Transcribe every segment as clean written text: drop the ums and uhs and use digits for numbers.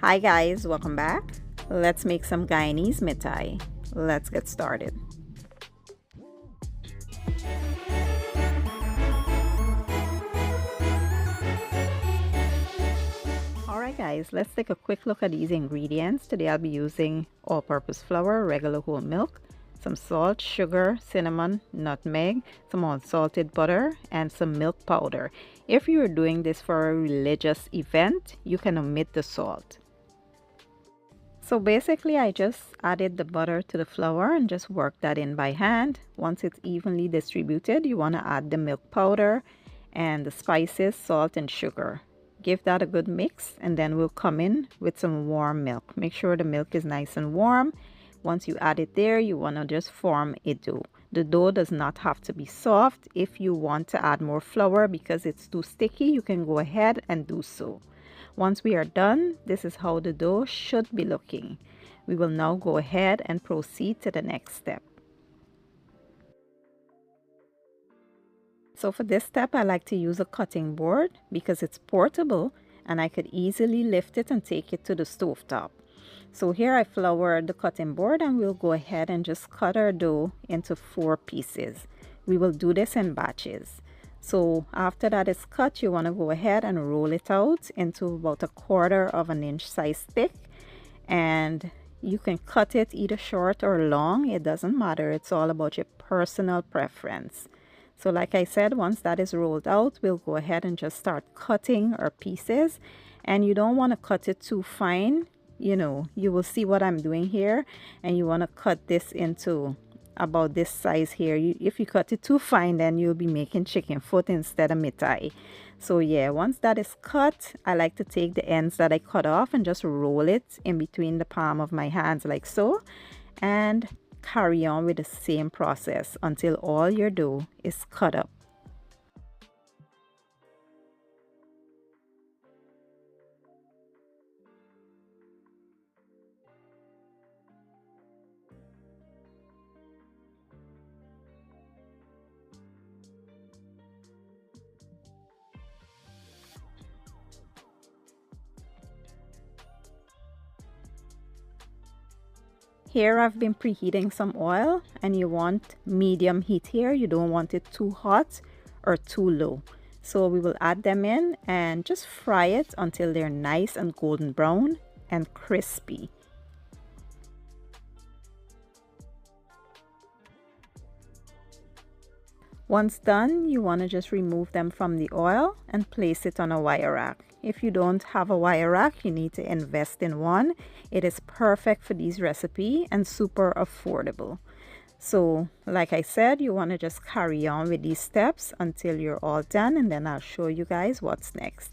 Hi guys, welcome back. Let's make some Guyanese mithai. Let's get started. Alright guys, let's take a quick look at these ingredients. Today I'll be using all-purpose flour, regular whole milk, some salt, sugar, cinnamon, nutmeg, some unsalted butter, and some milk powder. If you're doing this for a religious event, you can omit the salt. So basically I just added the butter to the flour and just worked that in by hand. Once it's evenly distributed, you want to add the milk powder and the spices, salt and sugar. Give that a good mix and then we'll come in with some warm milk. Make sure the milk is nice and warm. Once you add it there, you want to just form a dough. The dough does not have to be soft. If you want to add more flour because it's too sticky, you can go ahead and do so. Once we are done, this is how the dough should be looking. We will now go ahead and proceed to the next step. So for this step, I like to use a cutting board because it's portable and I could easily lift it and take it to the stovetop. So here I floured the cutting board and we'll go ahead and just cut our dough into 4 pieces. We will do this in batches. So after that is cut, you want to go ahead and roll it out into about 1/4 of an inch size thick, and you can cut it either short or long. It doesn't matter. It's all about your personal preference. So like I said, once that is rolled out, we'll go ahead and just start cutting our pieces, and you don't want to cut it too fine. You will see what I'm doing here, and you want to cut this into about this size here. If you cut it too fine, then you'll be making chicken foot instead of mithai. So yeah, once that is cut, I like to take the ends that I cut off and just roll it in between the palm of my hands like so, and carry on with the same process until all your dough is cut up. Here I've been preheating some oil, and you want medium heat here. You don't want it too hot or too low. So we will add them in and just fry it until they're nice and golden brown and crispy. Once done, you want to just remove them from the oil and place it on a wire rack. If you don't have a wire rack, you need to invest in one. It is perfect for these recipes and super affordable. So like I said, you want to just carry on with these steps until you're all done, and then I'll show you guys what's next.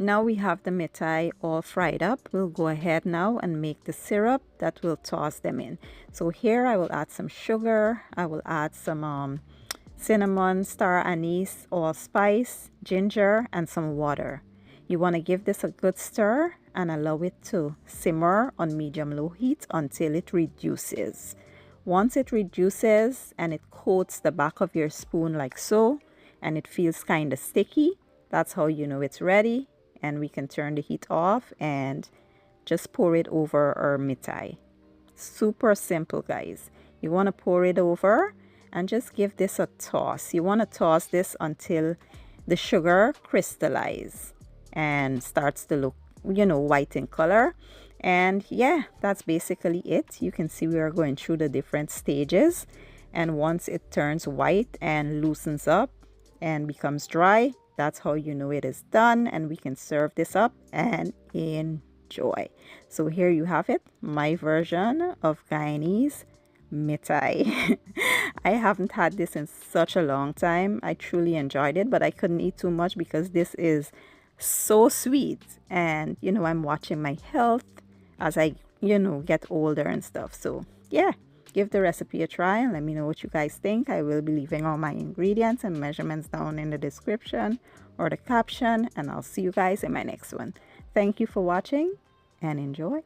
Now we have the mithai all fried up. We'll go ahead now and make the syrup that will toss them in. So here I will add some sugar. I will add some cinnamon, star anise, allspice, ginger, and some water. You want to give this a good stir and allow it to simmer on medium-low heat until it reduces. Once it reduces and it coats the back of your spoon like so, and it feels kind of sticky, that's how you know it's ready. And we can turn the heat off and just pour it over our mithai. Super simple, guys. You want to pour it over and just give this a toss. You want to toss this until the sugar crystallizes and starts to look, white in color. And yeah, that's basically it. You can see we are going through the different stages, and once it turns white and loosens up and becomes dry, that's how you know it is done, and we can serve this up and enjoy. So here you have it, my version of Guyanese mithai. I haven't had this in such a long time. I truly enjoyed it, but I couldn't eat too much because this is so sweet. And you know, I'm watching my health as I, you know, get older and stuff. So yeah, give the recipe a try and let me know what you guys think. I will be leaving all my ingredients and measurements down in the description or the caption, and I'll see you guys in my next one. Thank you for watching and enjoy.